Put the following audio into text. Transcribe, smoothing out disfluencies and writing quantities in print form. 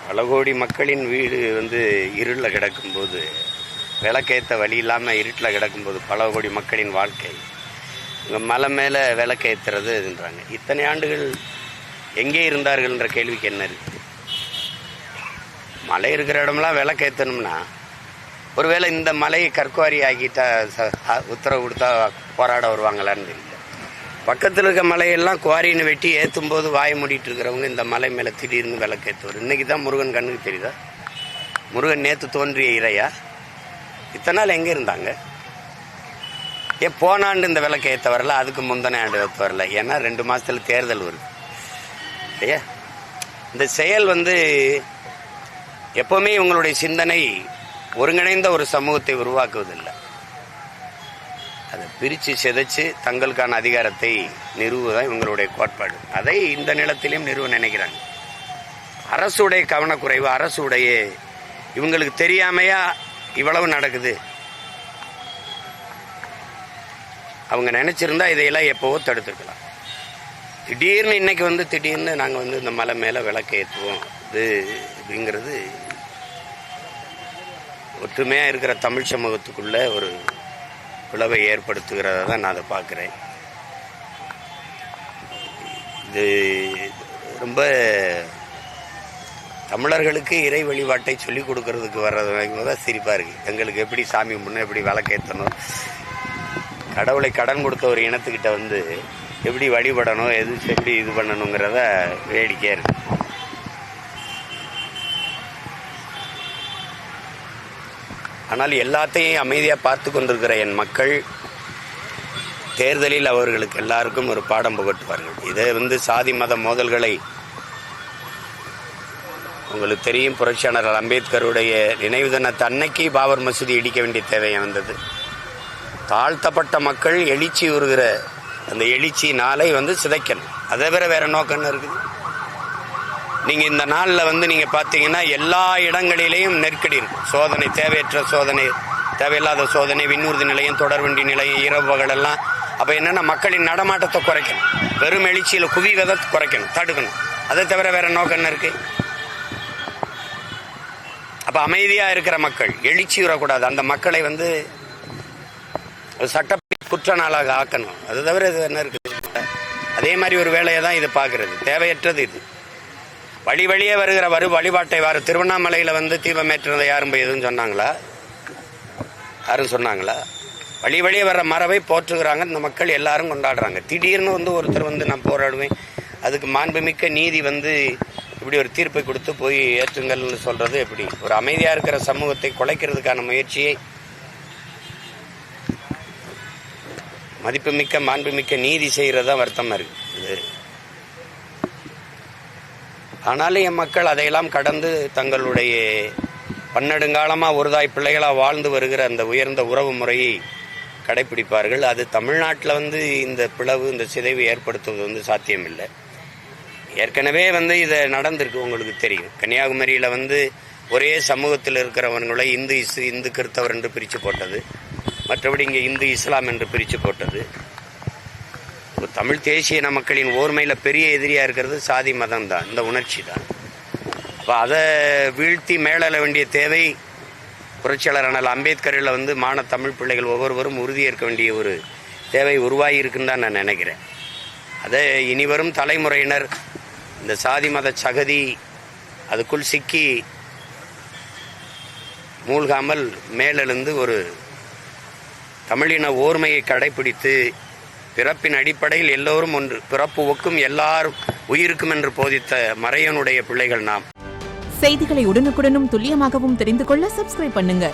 பல கோடி மக்களின் வீடு இருளில் கிடக்கும்போது, விளக்கேற்ற வழி இல்லாமல் இருட்டில் கிடக்கும்போது பல கோடி மக்களின் வாழ்க்கை இங்கே மலை மேலே விளக்கேற்றுறதுன்றாங்க. இத்தனை ஆண்டுகள் எங்கே இருந்தார்கள்ன்ற கேள்விக்கு என்ன இருக்குது? மலை இருக்கிற இடம்லாம் விளக்கேற்றணும்னா, ஒருவேளை இந்த மலையை கற்குவாரி ஆக்கிட்டா உத்தரவு கொடுத்தா போராட வருவாங்களான்னு தெரியல. பக்கத்தில் இருக்க மலையெல்லாம் குவாரின்னு வெட்டி ஏற்றும் போது வாய மூடிட்டு இருக்கிறவங்க இந்த மலை மேலே திடீர்னு விளக்கேற்றுவார். இன்றைக்கி தான் முருகன் கண்ணுக்கு தெரியுதா? முருகன் நேற்று தோன்றிய இறையா? இத்தனை நாள் எங்கே இருந்தாங்க? போன ஆண்டு இந்த விளக்கு ஏற்ற வரல, அதுக்கு முந்தின ஆண்டு ஏற்ற வரல. ஏன்னா 2 மாதத்துல தேர்தல் வருது இல்லையா? இந்த செயல் எப்போவுமே இவங்களுடைய சிந்தனை ஒருங்கிணைந்த ஒரு சமூகத்தை உருவாக்குவதில்லை. அதை பிரித்து சிதைச்சு தங்களுக்கான அதிகாரத்தை நிறுவுவதான் இவங்களுடைய கோட்பாடு. அதை இந்த நிலத்திலையும் நிறுவ நினைக்கிறாங்க. அரசுடைய கவனக்குறைவு, அரசுடைய இவங்களுக்கு தெரியாமையா இவ்வளவு நடக்குது. அவங்க நினைச்சிருந்தா இதையெல்லாம் எப்போவோ தடுத்துருக்கலாம். திடீர்னு இன்னைக்கு திடீர்னு நாங்கள் இந்த மலை மேலே விளக்கு ஏற்றுவோம் அப்படிங்கிறது ஒற்றுமையாக இருக்கிற தமிழ் சமூகத்துக்குள்ள ஒரு பிளவை ஏற்படுத்துகிறத தான் நான் அதை பார்க்குறேன். இது ரொம்ப தமிழர்களுக்கு இறை வழிபாட்டை சொல்லிக் கொடுக்கறதுக்கு வர்றது தான் சிரிப்பாக இருக்குது. எங்களுக்கு எப்படி சாமி முன்னே எப்படி விளக்கேற்றணும், கடவுளை கடன் கொடுத்த ஒரு இனத்துக்கிட்ட எப்படி வழிபடணும், எப்படி இது பண்ணணுங்கிறத வேடிக்கையாக இருக்கு. ஆனால் எல்லாத்தையும் அமைதியாக பார்த்து கொண்டிருக்கிற என் மக்கள் தேர்தலில் அவர்களுக்கு எல்லாருக்கும் ஒரு பாடம் புகட்டுவார்கள். இதை சாதி மத மோதல்களை உங்களுக்கு தெரியும். புரட்சியாளர் அம்பேத்கருடைய நினைவு தினத்தை அன்னைக்கு பாபர் மசூதி இடிக்க வேண்டிய தேவை வந்தது. தாழ்த்தப்பட்ட மக்கள் எழுச்சி உறுகிற அந்த எழுச்சி நாளை சிதைக்கணும். அதை வேற நோக்கம்னு இருக்குது. நீங்கள் இந்த நாளில் நீங்கள் பார்த்தீங்கன்னா எல்லா இடங்களிலேயும் நெருக்கடி இருக்கும். சோதனை, தேவையற்ற சோதனை, தேவையில்லாத சோதனை, விண்ணூர்தி நிலையம், தொடர்வண்டி நிலையம், இரவு பகலெல்லாம். அப்போ என்னென்னா மக்களின் நடமாட்டத்தை குறைக்கணும், வெறும் எழுச்சியில் குவிவதை குறைக்கணும், தடுக்கணும். அதை தவிர வேற நோக்கம் என்ன இருக்குது? அப்போ அமைதியாக இருக்கிற மக்கள் எழுச்சி வரக்கூடாது. அந்த மக்களை சட்டப்படி குற்ற நாளாக ஆக்கணும். அது தவிர இது என்ன இருக்குது? அதே மாதிரி ஒரு வேலையை தான் இது பார்க்கறது. தேவையற்றது இது. வழியே வருகிற வழிபாட்டை திருவண்ணாமலையில் தீபம் ஏற்றுறதை யாரும் போய் எதுவும் சொன்னாங்களா? யாரும் சொன்னாங்களா? வழியே வர்ற மரபை போற்றுகிறாங்க. இந்த மக்கள் எல்லாரும் கொண்டாடுறாங்க. திடீர்னு ஒருத்தர் நான் போராடுவேன், அதுக்கு மாண்புமிக்க நீதி இப்படி ஒரு தீர்ப்பை கொடுத்து போய் ஏற்றுங்கள்னு சொல்றது எப்படி? ஒரு அமைதியாக இருக்கிற சமூகத்தை குலைக்கிறதுக்கான முயற்சியை மதிப்புமிக்க மாண்புமிக்க நீதி செய்கிறதா வருத்தமாக இருக்குது. ஆனாலும் என் மக்கள் அதையெல்லாம் கடந்து தங்களுடைய பன்னெடுங்காலமாக ஒருதாய் பிள்ளைகளாக வாழ்ந்து வருகிற அந்த உயர்ந்த உறவு முறையை கடைபிடிப்பார்கள். அது தமிழ்நாட்டில் இந்த பிளவு, இந்த சிதைவு ஏற்படுத்துவது சாத்தியமில்லை. ஏற்கனவே இதை நடந்திருக்கு, உங்களுக்கு தெரியும். கன்னியாகுமரியில் ஒரே சமூகத்தில் இருக்கிறவங்களை இந்து கிறிஸ்தவர் என்று பிரித்து போட்டது. மற்றபடி இங்கே இந்து இஸ்லாம் என்று பிரித்து போட்டது. தமிழ் தேசிய இன மக்களின் ஓர்மையில் பெரிய எதிரியாக இருக்கிறது சாதி மதம் தான், இந்த உணர்ச்சி தான். அப்போ அதை வீழ்த்தி மேலெழ வேண்டிய தேவை புரட்சியாளர் அண்ணல் அம்பேத்கரில் மான தமிழ் பிள்ளைகள் ஒவ்வொருவரும் உறுதியேற்க வேண்டிய ஒரு தேவை உருவாகி இருக்குன்னு தான் நான் நினைக்கிறேன். அதை இனிவரும் தலைமுறையினர் இந்த சாதி மத சகதி அதுக்குள் சிக்கி மூழ்காமல் மேலெழுந்து ஒரு தமிழின ஓர்மையை கடைபிடித்து பிறப்பின் அடிப்படையில் எல்லோரும் ஒன்று, பிறப்பு ஒக்கும் எல்லாரும் உயிருக்கும் என்று போதித்த மறையனுடைய பிள்ளைகள் நாம். செய்திகளை உடனுக்குடனும் துல்லியமாகவும் தெரிந்து கொள்ள சப்ஸ்கிரைப் பண்ணுங்க.